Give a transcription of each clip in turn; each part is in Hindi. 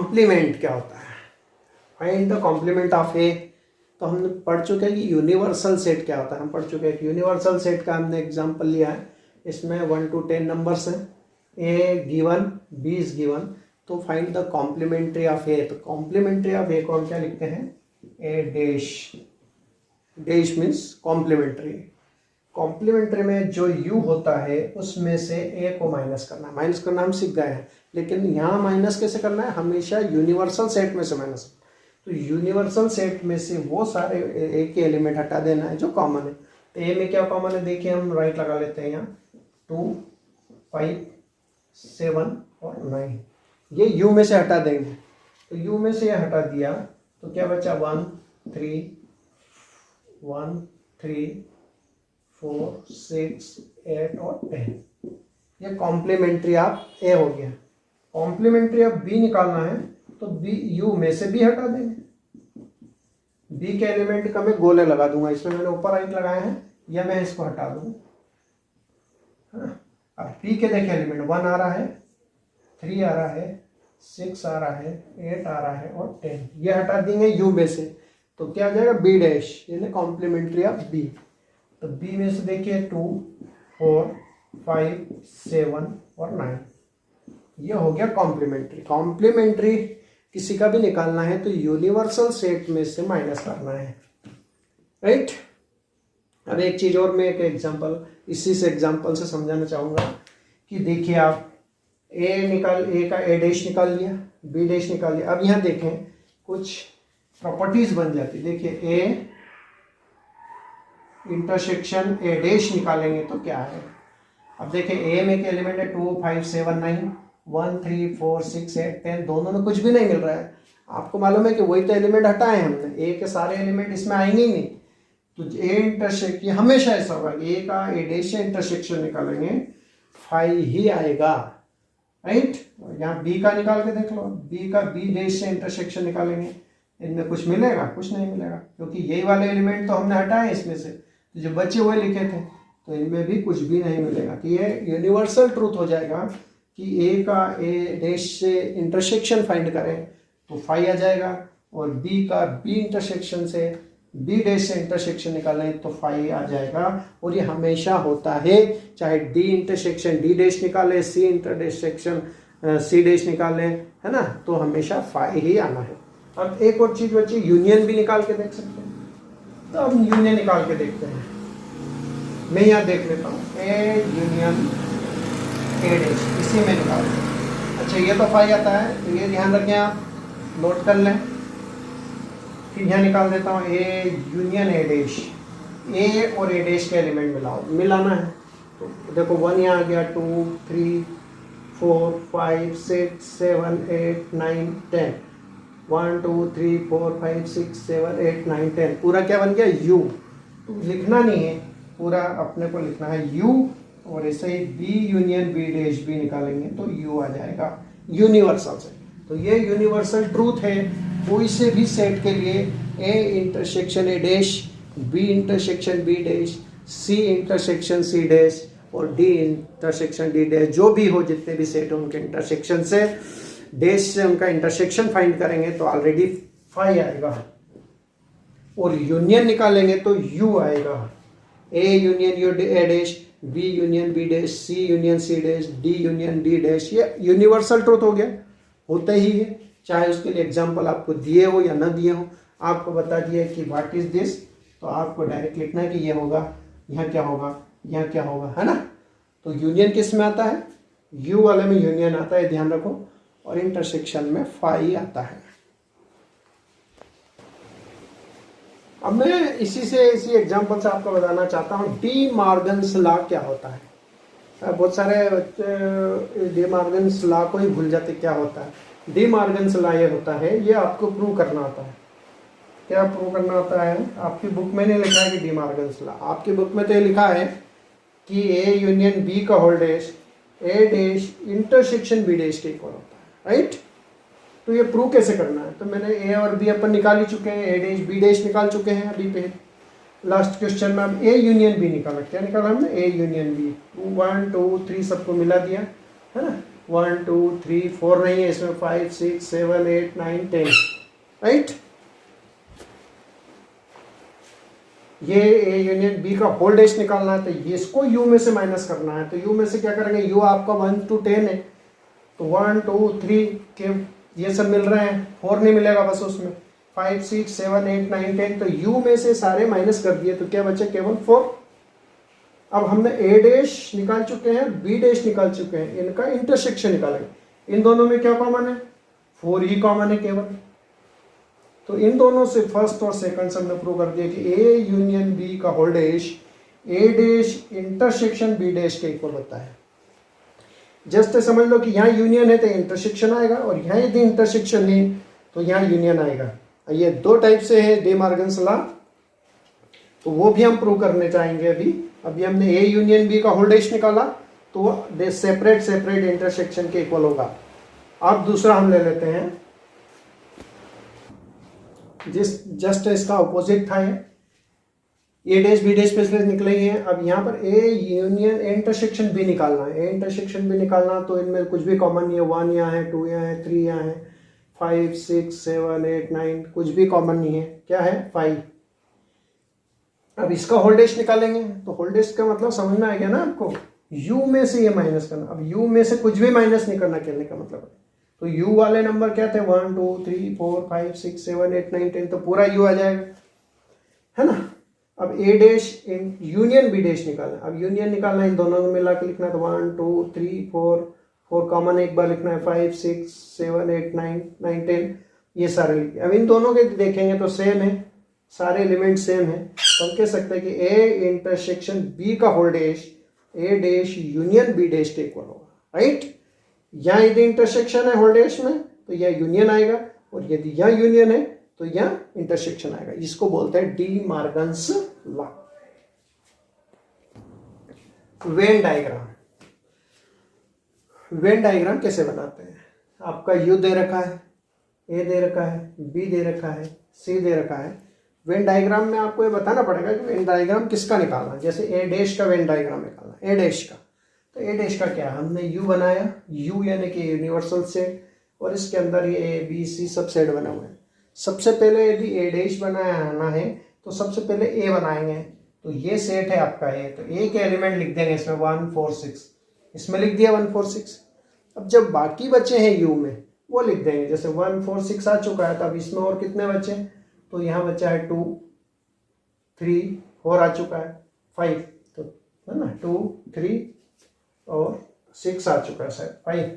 कॉम्प्लीमेंट क्या होता है, find the complement of A. तो हमने पढ़ चुके हैं कि यूनिवर्सल सेट क्या होता है, हम पढ़ चुके हैं कि यूनिवर्सल सेट का हमने एग्जांपल लिया है, इसमें 1 to 10 नंबर्स हैं, A given, B is given, तो find the complementary of A. तो कॉम्प्लीमेंट्री ऑफ ए को हम क्या लिखते हैं, A dash, dash means complementary. Complementary में जो यू होता है उसमें से ए को माइनस करना, माइनस करना हम सीख गए हैं, लेकिन यहाँ माइनस कैसे करना है, हमेशा यूनिवर्सल सेट में से माइनस। तो यूनिवर्सल सेट में से वो सारे ए के एलिमेंट हटा देना है जो कॉमन है। तो ए में क्या कॉमन है, देखिए हम राइट लगा लेते हैं यहाँ, 2, 5, 7 और 9, ये यू में से हटा देंगे। तो यू में से ये हटा दिया तो क्या बचा, 1, 3, 4, 6, 8 और 10। ये कॉम्प्लीमेंट्री ऑफ ए हो गया। कॉम्प्लीमेंट्री ऑफ बी निकालना है तो बी, यू में से बी हटा देंगे, बी के एलिमेंट का मैं गोले लगा दूंगा, इसमें मैंने ऊपर राइट लगाया है, या मैं इसको हटा दूँ। अब बी के देखे एलिमेंट 1 आ रहा है, 3 आ रहा है, 6 आ रहा है, 8 आ रहा है और 10, ये हटा देंगे यू में से, तो क्या आ जाएगा, बी डैश, यानी कॉम्प्लीमेंट्री ऑफ बी। तो बी में से देखिए 2, 4, 5, 7 और 9, ये हो गया कॉम्प्लीमेंट्री। कॉम्प्लीमेंट्री किसी का भी निकालना है तो यूनिवर्सल सेट में से माइनस करना है, राइट। अब एक चीज और, मैं एक एग्जांपल इसी से एग्जांपल से समझाना चाहूंगा कि देखिए आप ए का ए डैश निकाल लिया, बी डैश निकाल लिया। अब यहाँ देखें कुछ प्रॉपर्टीज बन जाती, देखिए ए इंटरसेक्शन ए डैश निकालेंगे तो क्या है। अब देखिए ए में के एलिमेंट है 2, 5, 7, 9, 1, 3, 4, 6, 8, 10, दोनों में कुछ भी नहीं मिल रहा है। आपको मालूम है कि वही तो एलिमेंट हटाए हमने, ए के सारे एलिमेंट इसमें आएंगे ही नहीं। तो ए इंटरसेक्ट, ये हमेशा ऐसा होगा, ए का ए डैश से इंटरसेक्शन निकालेंगे 5 ही आएगा, राइट। यहाँ बी का निकाल के देख लो, बी का बी डैश से इंटरसेक्शन निकालेंगे, इनमें कुछ मिलेगा, कुछ नहीं मिलेगा, क्योंकि यही वाले एलिमेंट तो हमने हटाए इसमें से, तो जो बच्चे हुए लिखे थे, तो इनमें भी कुछ भी नहीं मिलेगा। तो ये यूनिवर्सल ट्रूथ हो जाएगा कि ए का ए डैश से इंटरसेक्शन फाइंड करें तो 5 आ जाएगा, और बी का बी इंटरसेक्शन से बी डैश से इंटरसेक्शन निकालें तो 5 आ जाएगा। और ये हमेशा होता है, चाहे डी इंटरसेक्शन डी डैश निकाले, सी इंटरसेक्शन सी डैश निकाले, है ना, तो हमेशा 5 ही आना है। अब एक और चीज बची, यूनियन भी निकाल के देख सकते हैं, तो अब यूनियन निकाल के देखते हैं। मैं यहाँ देख लेता हूँ, ए यूनियन ए डैश, इसी में निकाल दें। अच्छा ये तो 5 आता है, तो ये ध्यान रखें, आप नोट कर लें। फिर यहाँ निकाल देता हूँ ए यूनियन ए डैश, ए और ए डैश के एलिमेंट मिलाना है। तो देखो 1 यहाँ आ गया, 2, 3, 4, 5, 6, 7, 8, 9, 10, 1, 2, 3, 4, 5, 6, 7, 8, 9, 10, पूरा क्या बन गया, यू। तो लिखना नहीं है पूरा, अपने को लिखना है यू, और ऐसे ही बी यूनियन बी डैश भी निकालेंगे तो यू आ जाएगा यूनिवर्सल से। तो ये यूनिवर्सल ट्रूथ है, कोई से भी सेट के लिए A intersection A dash, B intersection B dash, C intersection C dash और डी इंटरसेक्शन डी डैश, जो भी हो, जितने भी सेट हो उनके इंटरसेक्शन से डैश से उनका इंटरसेक्शन फाइंड करेंगे तो ऑलरेडी 5 आएगा, और यूनियन निकालेंगे तो यू आएगा। A union U A dash, B union B dash, C union C dash, D union D dash, ये यूनिवर्सल ट्रूथ हो गया, होता ही है। चाहे उसके लिए एग्जाम्पल आपको दिए हो या ना दिए हो, आपको बता दिया कि व्हाट इज दिस, तो आपको डायरेक्ट लिखना है कि ये होगा, यहाँ क्या होगा, यहाँ क्या होगा, है ना। तो यूनियन किस में आता है, यू वाले में यूनियन आता है, ध्यान रखो, और इंटरसेक्शन में 5 आता है। अब मैं इसी एग्जांपल से आपको बताना चाहता हूँ डी मॉर्गन्स लॉ क्या होता है। बहुत सारे बच्चे डी मॉर्गन्स लॉ को ही भूल जाते क्या होता है। डी मॉर्गन्स लॉ ये होता है, ये आपको प्रूव करना होता है। क्या प्रूव करना होता है, आपकी बुक में नहीं लिखा है कि डी मॉर्गन्स लॉ, आपकी बुक में तो ये लिखा है कि ए यूनियन बी का होल डैश ए डैश इंटरसेक्शन बी डैश के इक्वल होता है, राइट। तो ये प्रूव कैसे करना है, तो मैंने ए और बी अपन निकाल ही चुके हैं, ए डैश बी डैश निकाल चुके हैं अभी पे लास्ट क्वेश्चन में। अब ए यूनियन बी निकाला, क्या निकाला हमने, ए यूनियन बी, 1 2 3 सबको मिला दिया, है ना। 1 2 3 4 नहीं है इसमें, 5 6 7 8 9 10, राइट। ये ए यूनियन बी का होल डैश निकालना है, तो ये इसको यू में से माइनस करना है। तो यू में से क्या करेंगे, यू आपका 1 to 10 है, तो 1 2 3 के ये सब मिल रहे हैं, 4 नहीं मिलेगा बस उसमें, 5 6 7 8 9 10, तो यू में से सारे माइनस कर दिए, तो क्या बचे, केवल 4। अब हमने ए डैश निकाल चुके हैं, बी डैश निकाल चुके हैं, इनका इंटरसेक्शन निकालेंगे। इन दोनों में क्या कॉमन है, 4 ही कॉमन है केवल। तो इन दोनों से फर्स्ट और सेकंड से हमने प्रूव कर दिया कि ए यूनियन बी का होल डैश ए डैश इंटरसेक्शन बी डैश के इक्वल होता है। जस्ट समझ लो कि यहाँ यूनियन है तो इंटरसेक्शन आएगा, और यहाँ यदि इंटरसेक्शन है तो यहाँ यूनियन आएगा। ये दो टाइप से है डी मॉर्गन्स लॉ, तो वो भी हम प्रूव करने चाहेंगे। अभी हमने ए यूनियन बी का होल डैश निकाला, तो वो सेपरेट सेपरेट इंटरसेक्शन के इक्वल होगा। अब दूसरा हम ले लेते हैं, जस्ट इसका अपोजिट था, ए डैश बी डैश पे निकले ही हैं। अब यहाँ पर ए यूनियन इंटरसेक्शन बी निकालना है, ए इंटरसेक्शन बी निकालना, तो इनमें कुछ भी कॉमन नहीं है, 1 यहाँ है, 2 यहाँ है, 3 यहाँ है, 5 6 7 8 9 कुछ भी कॉमन नहीं है, क्या है, 5। अब इसका होल डैश निकालेंगे, तो होल डैश का मतलब समझ में आ गया ना आपको, u में से ये माइनस करना। अब u में से कुछ भी माइनस नहीं करना, कहने का मतलब। तो u वाले नंबर क्या थे, 1 2 3 4 5 6 7 8 9 10, तो पूरा u आ जाएगा, है ना। अब ए डैश यूनियन बी डैश निकालना। अब यूनियन निकालना, इन दोनों को मिला के लिखना है, तो 1 2 3 4 कॉमन एक बार लिखना है, 5 6 7 8 9 10, ये सारे लिखे। अब इन दोनों के देखेंगे तो सेम है, सारे एलिमेंट सेम है, तो हम कह सकते हैं कि ए इंटरसेक्शन बी का होल डैश ए डैश यूनियन बी डैश के इक्वल होगा, राइट। यहाँ यदि इंटरसेक्शन है होल डैश में तो यह यूनियन आएगा, और यदि यहाँ यूनियन है तो यहाँ इंटरसेक्शन आएगा। इसको बोलते हैं D Morgan's law. Venn diagram, Venn diagram कैसे बनाते हैं, आपका यू दे रखा है, ए दे रखा है, बी दे रखा है, सी दे रखा है। वेन डायग्राम में आपको ये बताना पड़ेगा कि वेन डायग्राम किसका निकालना है। जैसे ए डैश का वेन डायग्राम निकालना, ए डैश का, तो ए डैश का क्या, हमने यू बनाया, यू यानी कि यूनिवर्सल सेट, और इसके अंदर ये ए बी सी सब सेट बने हुए हैं। सबसे पहले यदि ए डैश बनाना है तो सबसे पहले ए बनाएंगे, तो ये सेट है आपका ए, तो ए के एलिमेंट लिख देंगे इसमें 1 4 6, इसमें लिख दिया 1 4 6। अब जब बाकी बचे हैं यू में वो लिख देंगे, जैसे 1 4 6 आ चुका है, तो अब इसमें और कितने बचे, तो यहाँ बचा है 2 3 4 आ चुका है, 5, तो है ना 2 3 और 6 आ चुका है सर, 5।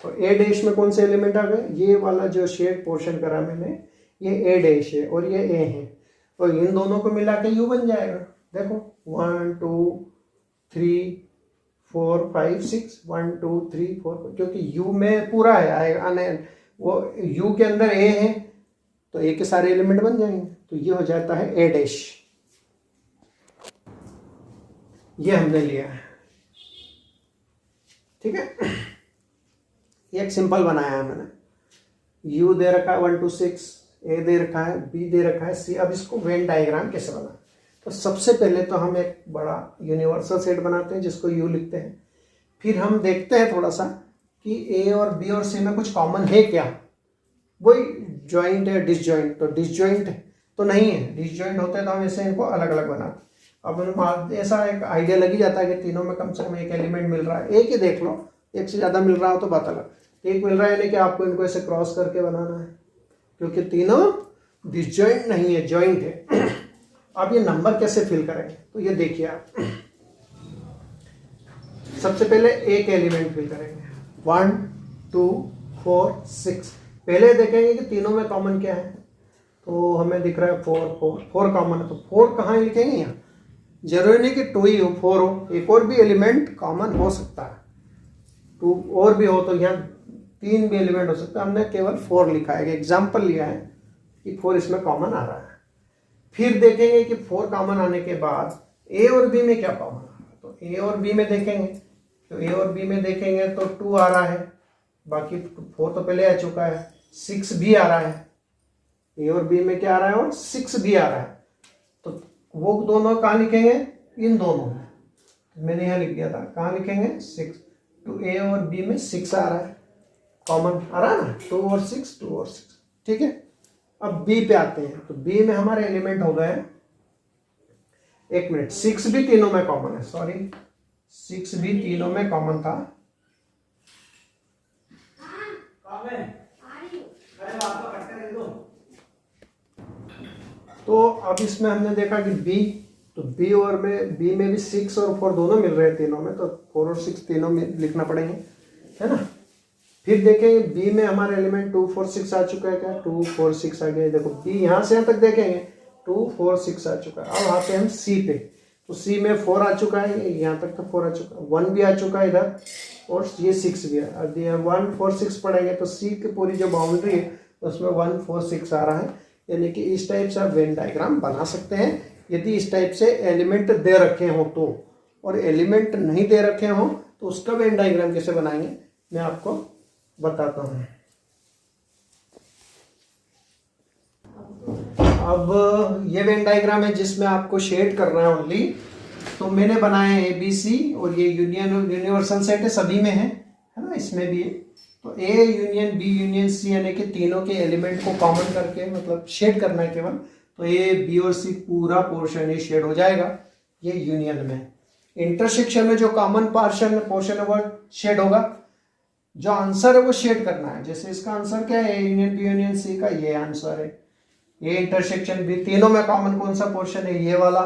तो ए डैश में कौन से एलिमेंट आ गए, ये वाला जो शेड पोर्शन करा मैंने, ये ए डैश है और ये ए है, और इन दोनों को मिला के यू बन जाएगा। देखो 1 2 3 4 5 6 1 2 3 4, क्योंकि यू में पूरा है आएगा, वो यू के अंदर ए है तो ए के सारे एलिमेंट बन जाएंगे, तो ये हो जाता है ए डैश। ये हमने लिया है, ठीक है। एक सिंपल बनाया है मैंने, u दे रखा है 1 2 6, a दे रखा है, b दे रखा है, c। अब इसको वेन डायग्राम कैसे बनाए, तो सबसे पहले तो हम एक बड़ा यूनिवर्सल सेट बनाते हैं जिसको u लिखते हैं, फिर हम देखते हैं थोड़ा सा कि a और b और c में कुछ कॉमन है क्या, वही ज्वाइंट है डिसजॉइंट, तो डिसजॉइंट तो नहीं है, डिसजॉइंट होते हैं तो हम ऐसे इनको अलग अलग बनाते। अब हम ऐसा एक आइडिया लग ही जाता है कि तीनों में कम से कम एक एलिमेंट मिल रहा है, एक ही देख लो, एक से ज़्यादा मिल रहा हो तो बात अलग, एक मिल रहा है यानी कि आपको इनको ऐसे क्रॉस करके बनाना है, क्योंकि तीनों डिसजॉइंट नहीं है, जॉइंट है। अब ये नंबर कैसे फिल करेंगे, तो ये देखिए आप, सबसे पहले एक एलिमेंट फिल करेंगे, 1 2 4 6। पहले देखेंगे कि तीनों में कॉमन क्या है, तो हमें दिख रहा है 4 कॉमन है, तो 4 कहाँ लिखेंगे, यहाँ जरूरी नहीं कि 2 ही हो, 4 हो, एक और भी एलिमेंट कॉमन हो सकता है, 2 और भी हो तो यहाँ 3 भी एलिमेंट हो सकता है। हमने केवल 4 लिखा है, एग्जाम्पल लिया है कि 4 इसमें कॉमन आ रहा है। फिर देखेंगे कि 4 कॉमन आने के बाद ए और बी में क्या कॉमन आ रहा है, तो ए और बी में देखेंगे, तो ए और बी में देखेंगे तो 2 आ रहा है, बाकी 4 तो पहले आ चुका है, 6 भी आ रहा है, ए और बी में क्या आ रहा है, और 6 भी आ रहा है। तो वो दोनों कहाँ लिखेंगे, इन दोनों में, मैंने यहाँ लिख दिया था, कहाँ लिखेंगे 6, तो ए और बी में 6 आ रहा है, कॉमन आ रहा है ना, 2 और 6, 2 और 6, ठीक है। अब बी पे आते हैं, तो बी में हमारे एलिमेंट हो गए, एक मिनट, 6 भी तीनों में कॉमन है, सॉरी 6 भी तीनों में कॉमन था। तो अब इसमें हमने देखा कि बी, तो बी और में बी में भी 6 और 4 दोनों मिल रहे हैं तीनों में, तो 4 और 6 तीनों में लिखना पड़ेंगे, है ना। फिर देखेंगे बी में हमारे एलिमेंट 2 4 6 आ चुका है, क्या 2 4 6 आ गया, देखो बी यहाँ से यहाँ तक देखेंगे 2 4 6 आ चुका है। अब आते हैं हम सी पे, तो सी में 4 आ चुका है, यहाँ तक तो 4 आ चुका है, 1 भी आ चुका है इधर, और ये 6 भी है। अब ये 1 4 6 पढ़ेंगे तो सी की पूरी जो बाउंड्री है उसमें 1 4 6 आ रहा है, यानी कि इस टाइप से आप वेन डायग्राम बना सकते हैं यदि इस टाइप से एलिमेंट दे रखे हों तो। और एलिमेंट नहीं दे रखे हों तो उसका वेन डायग्राम कैसे बनाएंगे मैं आपको बताता हूं। अब ये वेन डायग्राम है जिसमें आपको शेड करना है ओनली, तो मैंने बनाया है ABC, और ये यूनिवर्सल सेट है, सभी में है ना, इसमें भी है। तो A union B union C यानी कि तीनों के एलिमेंट को कॉमन करके मतलब शेड करना है केवल, तो A B और C पूरा पोर्शन ही शेड हो जाएगा ये यूनियन में। इंटरसेक्शन में जो कॉमन पोर्शन है वो शेड होगा, जो आंसर है वो शेड करना है। जैसे इसका आंसर क्या है, A union B union C का ये आंसर है, ये इंटरसेक्शन भी तीनों में कॉमन कौन सा पोर्शन है, ये वाला।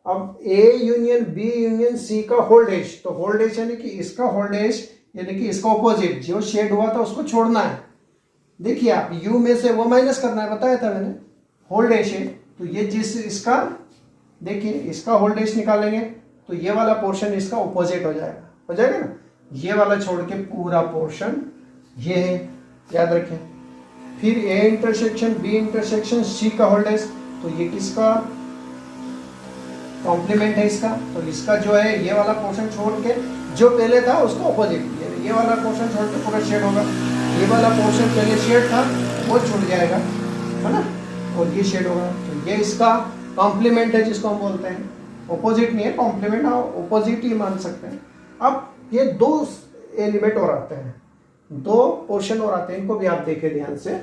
अब A union B union C का होल्डेज, तो होल्डेज यानी कि इसका होल्डेज यानी कि इसका ऑपोजिट जो शेड हुआ था उसको छोड़ना है। देखिए आप U में से वो माइनस करना है, बताया था मैंने, होल्डेज है तो ये जिस इसका देखिए इसका होल्डेज निकालेंगे तो ये वाला पोर्शन इसका ऑपोजिट हो जाएगा ना, ये वाला छोड़ के पूरा पोर्शन ये है, याद रखें। फिर A intersection B intersection C का होल्डेज, तो ये किसका कॉम्प्लीमेंट है इसका, तो इसका जो है ये वाला पोर्शन छोड़ के जो पहले था उसको ऑपोजिट, ये वाला पोर्शन छोड़ के पूरा शेड होगा, ये वाला पोर्शन पहले शेड था वो छूट जाएगा, है ना, और ये शेड होगा। तो ये इसका कॉम्प्लीमेंट है जिसको हम बोलते हैं, ऑपोजिट नहीं है, कॉम्प्लीमेंट आप ऑपोजिट ही मान सकते हैं। अब ये दो एलिमेंट और आते हैं, दो पोर्शन और आते हैं, इनको भी आप देखें ध्यान से।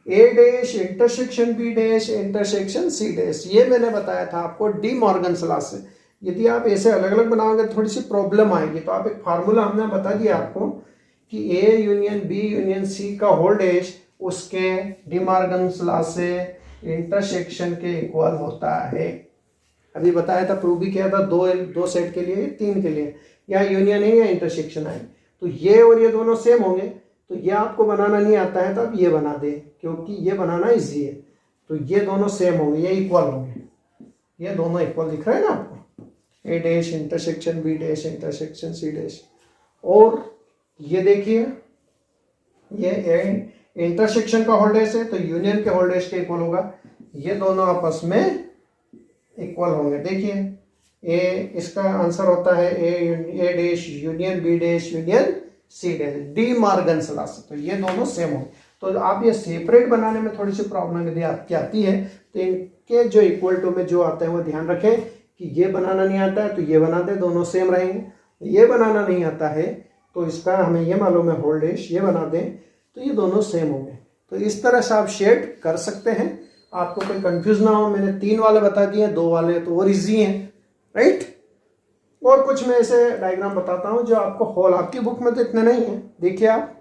A dash intersection B dash intersection C dash, ये मैंने बताया था आपको डी मॉर्गन्स लॉ से। यदि आप ऐसे अलग अलग बनाओगे थोड़ी सी प्रॉब्लम आएगी, तो आप एक फार्मूला हमने बता दिया आपको कि A union B union C का होल्डेज उसके डी मॉर्गन्स लॉ से इंटरसेक्शन के इक्वल होता है। अभी बताया था, प्रूव भी किया था, दो सेट के लिए 3 के लिए, या यूनियन है या इंटरसेक्शन है, तो ये और ये दोनों सेम होंगे। तो ये आपको बनाना नहीं आता है तो आप ये बना दे, क्योंकि ये बनाना इजी है। तो ये दोनों सेम होंगे, ये इक्वल होंगे, ये दोनों इक्वल दिख रहा है ना आपको, A dash intersection B dash intersection C dash. और ये देखिए ये इंटरसेक्शन का होल्डेज है तो यूनियन के होल्डेज के इक्वल होगा, ये दोनों आपस में इक्वल होंगे। देखिए A इसका आंसर होता है A dash union B dash union C dash, D Morgan's law से, तो ये दोनों सेम होंगे। तो आप ये सेपरेट बनाने में थोड़ी सी प्रॉब्लम यदि आपकी आती है तो इनके जो इक्वल टू में जो आते हैं वो ध्यान रखें कि ये बनाना नहीं आता है तो ये बना दे, दोनों सेम रहेंगे। ये बनाना नहीं आता है तो इसका हमें ये मालूम है होल्डेज, ये बना दें तो ये दोनों सेम होंगे। तो इस तरह से आप शेड कर सकते हैं, आपको कोई कंफ्यूज ना हो। मैंने 3 वाले बता दिए, 2 वाले तो और इजी हैं, राइट। और कुछ मैं ऐसे डायग्राम बताता हूं जो आपको होल, आपकी बुक में तो इतने नहीं है, देखिए आप,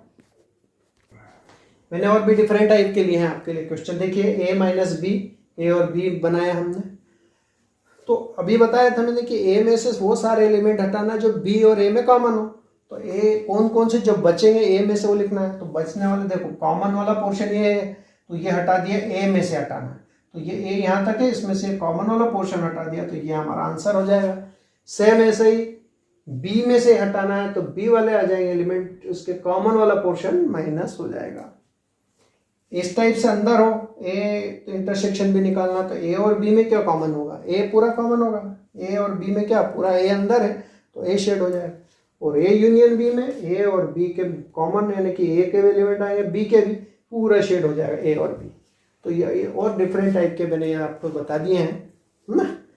मैंने और भी डिफरेंट टाइप के लिए हैं आपके लिए क्वेश्चन। देखिए A माइनस B, A और B बनाया हमने, तो अभी बताया था मैंने कि A में से वो सारे एलिमेंट हटाना जो B और A में कॉमन हो। तो A कौन कौन से जो बचेंगे A में से वो लिखना है। तो बचने वाले देखो कॉमन वाला पोर्शन ये है तो ये हटा दिया, A में से हटाना है, तो ये A यहाँ तक है, इसमें से कॉमन वाला पोर्शन हटा दिया तो ये हमारा आंसर हो जाएगा। सेम ऐसे ही B में से हटाना है तो B वाले आ जाएंगे एलिमेंट, उसके कॉमन वाला पोर्शन माइनस हो जाएगा। इस टाइप से अंदर हो A तो इंटरसेक्शन भी निकालना, तो A और B में क्या कॉमन होगा, A पूरा कॉमन होगा, A और B में क्या पूरा A अंदर है तो A शेड हो जाएगा। और A यूनियन B में A और B के कॉमन यानी कि A के एलिमेंट आएंगे, B के भी पूरा शेड हो जाएगा A और B। तो ये और डिफरेंट टाइप के मैंने आपको बता दिए हैं।